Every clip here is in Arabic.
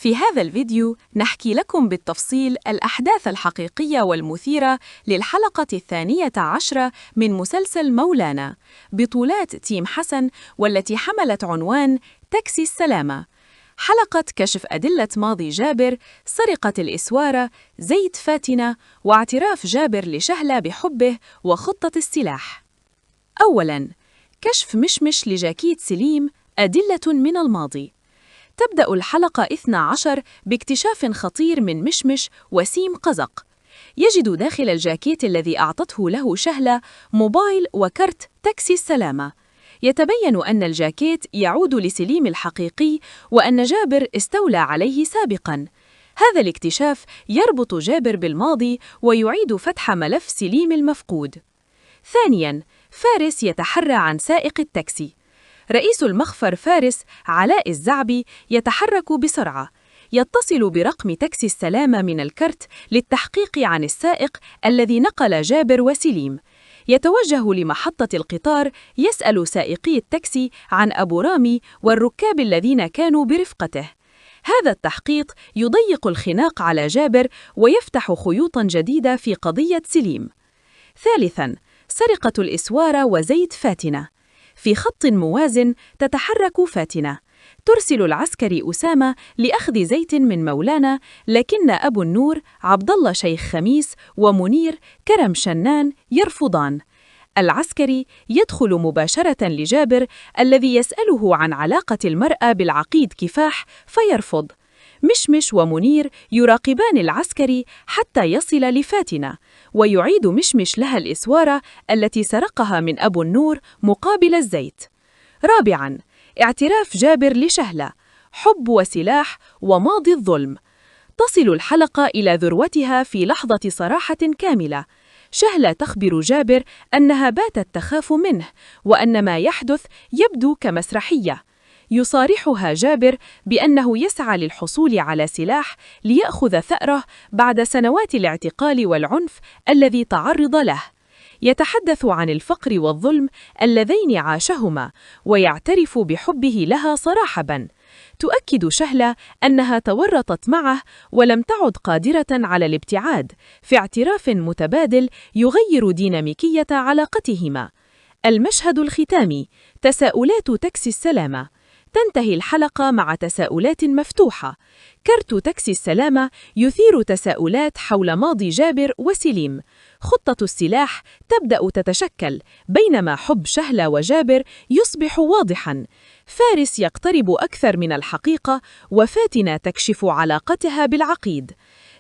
في هذا الفيديو نحكي لكم بالتفصيل الأحداث الحقيقية والمثيرة للحلقة 12 من مسلسل مولانا بطولات تيم حسن، والتي حملت عنوان تاكسي السلامة. حلقة كشف أدلة ماضي جابر، سرقة الإسوارة، زيت فاتنة، واعتراف جابر لشهلة بحبه وخطة السلاح. أولاً، كشف مشمش لجاكيت سليم، أدلة من الماضي. تبدأ الحلقة 12 باكتشاف خطير من مشمش وسيم قزق. يجد داخل الجاكيت الذي أعطته له شهلة موبايل وكرت تاكسي السلامة. يتبين أن الجاكيت يعود لسليم الحقيقي، وأن جابر استولى عليه سابقاً. هذا الاكتشاف يربط جابر بالماضي ويعيد فتح ملف سليم المفقود. ثانياً، فارس يتحرى عن سائق التاكسي. رئيس المخفر فارس علاء الزعبي يتحرك بسرعة، يتصل برقم تاكسي السلامة من الكرت للتحقيق عن السائق الذي نقل جابر وسليم. يتوجه لمحطة القطار، يسأل سائقي التاكسي عن أبو رامي والركاب الذين كانوا برفقته. هذا التحقيق يضيق الخناق على جابر ويفتح خيوطاً جديدة في قضية سليم. ثالثاً، سرقة الإسوارة وزيت فاتنة. في خط موازن تتحرك فاتنة، ترسل العسكري أسامة لأخذ زيت من مولانا، لكن أبو النور عبد الله شيخ خميس ومنير كرم شنان يرفضان. العسكري يدخل مباشرة لجابر الذي يسأله عن علاقة المرأة بالعقيد كفاح فيرفض. مشمش ومنير يراقبان العسكري حتى يصل لفاتنة، ويعيد مشمش لها الإسوارة التي سرقها من أبو النور مقابل الزيت. رابعاً، اعتراف جابر لشهلة، حب وسلاح وماضي الظلم. تصل الحلقة إلى ذروتها في لحظة صراحة كاملة. شهلة تخبر جابر أنها باتت تخاف منه، وأن ما يحدث يبدو كمسرحية. يصارحها جابر بأنه يسعى للحصول على سلاح ليأخذ ثأره بعد سنوات الاعتقال والعنف الذي تعرض له. يتحدث عن الفقر والظلم اللذين عاشهما، ويعترف بحبه لها صراحةً. تؤكد شهلة أنها تورطت معه ولم تعد قادرة على الابتعاد، في اعتراف متبادل يغير ديناميكية علاقتهما. المشهد الختامي، تساؤلات تاكسي السلامة. تنتهي الحلقة مع تساؤلات مفتوحة. كرت تاكسي السلامة يثير تساؤلات حول ماضي جابر وسليم. خطة السلاح تبدأ تتشكل، بينما حب شهلة وجابر يصبح واضحاً. فارس يقترب أكثر من الحقيقة، وفاتنة تكشف علاقتها بالعقيد.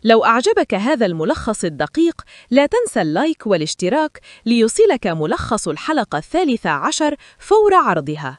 لو أعجبك هذا الملخص الدقيق، لا تنسى اللايك والاشتراك ليصلك ملخص الحلقة 13 فور عرضها.